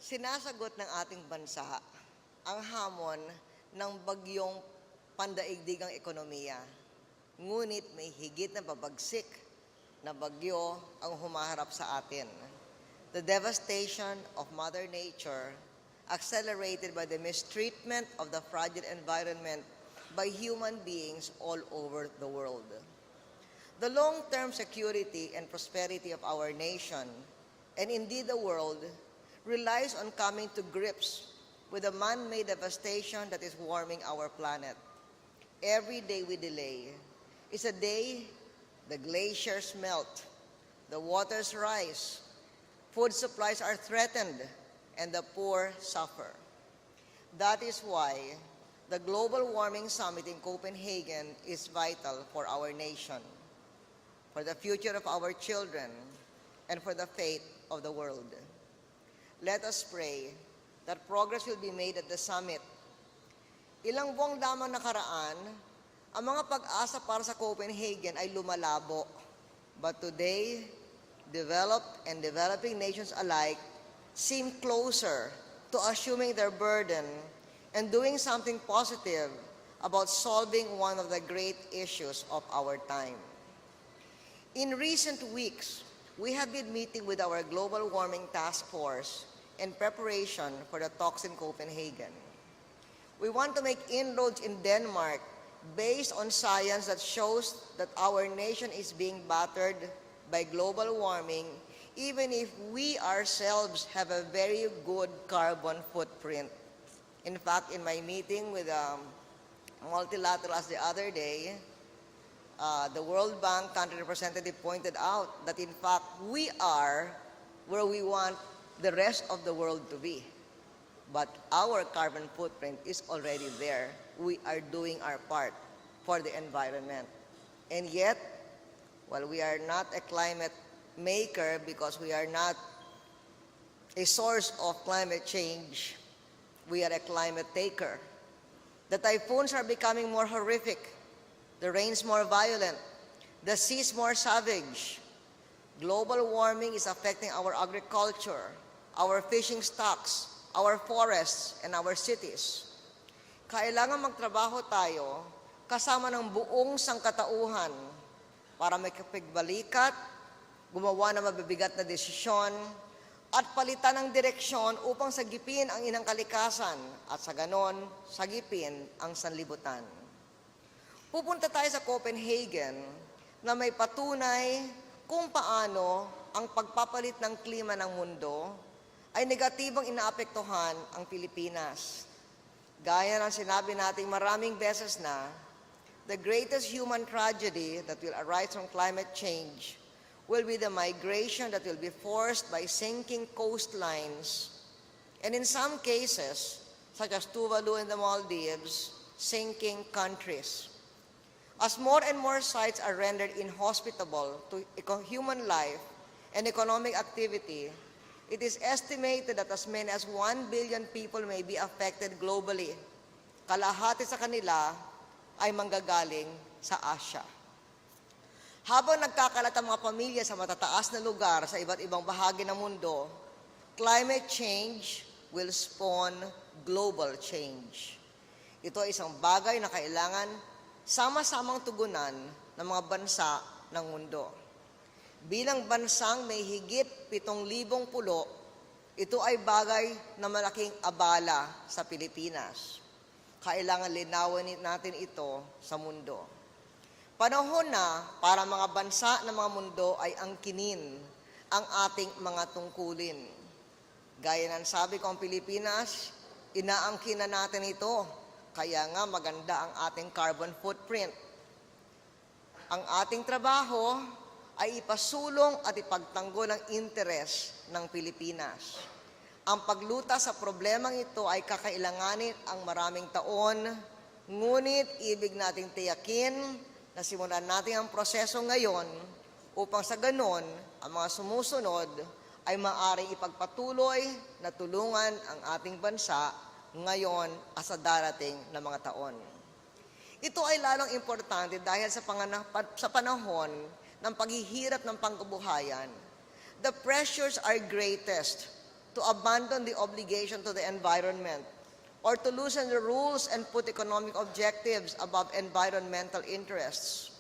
Sinasagot ng ating bansa ang hamon ng bagyong pandaigdigang ekonomiya. Ngunit may higit na babagsik na bagyo ang humaharap sa atin. The devastation of Mother Nature, accelerated by the mistreatment of the fragile environment by human beings all over the world. The long-term security and prosperity of our nation, and indeed the world, relies on coming to grips with the man-made devastation that is warming our planet. Every day we delay is a day the glaciers melt, the waters rise, food supplies are threatened, and the poor suffer. That is why the Global Warming Summit in Copenhagen is vital for our nation, for the future of our children, and for the fate of the world. Let us pray that progress will be made at the summit. Ilang buwang lamang nakaraan, ang mga pag-asa para sa Copenhagen ay lumalabo. But today, developed and developing nations alike seem closer to assuming their burden and doing something positive about solving one of the great issues of our time. In recent weeks, we have been meeting with our Global Warming Task Force in preparation for the talks in Copenhagen. We want to make inroads in Denmark based on science that shows that our nation is being battered by global warming, even if we ourselves have a very good carbon footprint. In fact, in my meeting with multilaterals the other day, the World Bank country representative pointed out that in fact we are where we want the rest of the world to be. But our carbon footprint is already there. We are doing our part for the environment. And yet, while we are not a climate maker because we are not a source of climate change, we are a climate taker. The typhoons are becoming more horrific, the rains more violent, the seas more savage. Global warming is affecting our agriculture, our fishing stocks, our forests, and our cities. Kailangan magtrabaho tayo kasama ng buong sangkatauhan para makipagbalikat, gumawa ng mabibigat na desisyon, at palitan ng direksyon upang sagipin ang inang kalikasan at sa ganon, sagipin ang sanlibutan. Pupunta tayo sa Copenhagen na may patunay kung paano ang pagpapalit ng klima ng mundo ay negatibong inaapektuhan ang Pilipinas. Gaya ng sinabi nating maraming beses na, the greatest human tragedy that will arise from climate change will be the migration that will be forced by sinking coastlines, and in some cases, such as Tuvalu and the Maldives, sinking countries. As more and more sites are rendered inhospitable to human life and economic activity, it is estimated that as many as 1 billion people may be affected globally. Kalahati sa kanila ay manggagaling sa Asia. Habang nagkakalat ang mga pamilya sa matataas na lugar sa iba't ibang bahagi ng mundo, climate change will spawn global change. Ito ay isang bagay na kailangan sama-samang tugunan ng mga bansa ng mundo. Bilang bansang may higit 7,000 pulo, ito ay bagay na malaking abala sa Pilipinas. Kailangan linawin natin ito sa mundo. Panahon na para mga bansa ng mga mundo ay angkinin ang ating mga tungkulin. Gaya ng sabi ko ang Pilipinas, inaangkin na natin ito, kaya nga maganda ang ating carbon footprint. Ang ating trabaho ay ipasulong at ipagtanggol ang interes ng Pilipinas. Ang pagluta sa problemang ito ay kakailanganin ang maraming taon, ngunit ibig nating tiyakin na simulan natin ang proseso ngayon upang sa ganon ang mga sumusunod ay maaaring ipagpatuloy na tulungan ang ating bansa ngayon at sa darating na mga taon. Ito ay lalong importante dahil sa panahon ng paghihirap ng pangkabuhayan, the pressures are greatest to abandon the obligation to the environment or to loosen the rules and put economic objectives above environmental interests.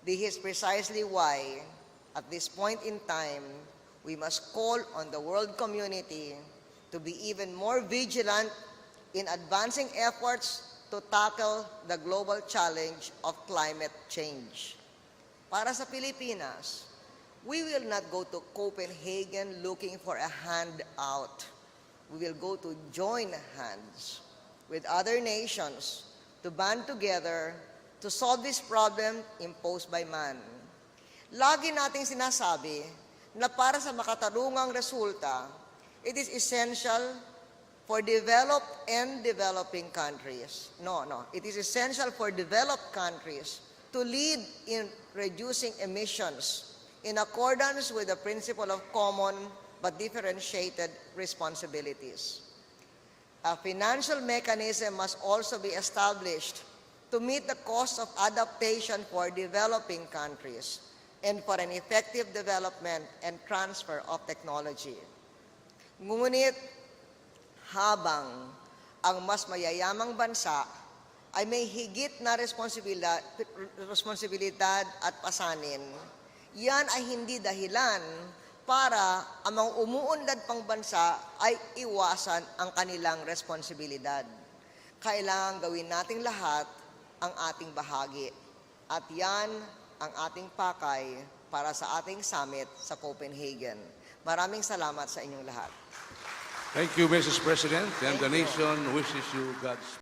This is precisely why, at this point in time, we must call on the world community to be even more vigilant in advancing efforts to tackle the global challenge of climate change. Para sa Pilipinas, we will not go to Copenhagen looking for a handout. We will go to join hands with other nations to band together to solve this problem imposed by man. Lagi nating sinasabi na para sa makatarungang resulta, it is essential for developed and developing countries. It is essential for developed countries to lead in reducing emissions in accordance with the principle of common but differentiated responsibilities. A financial mechanism must also be established to meet the cost of adaptation for developing countries and for an effective development and transfer of technology. Ngunit, habang ang mas mayayamang bansa ay may higit na responsibilidad at pasanin, yan ay hindi dahilan para ang mga umuunlad pang bansa ay iwasan ang kanilang responsibilidad. Kailangan gawin nating lahat ang ating bahagi. At yan ang ating pakay para sa ating summit sa Copenhagen. Maraming salamat sa inyong lahat. Thank you, Mrs. President, and the nation wishes you God's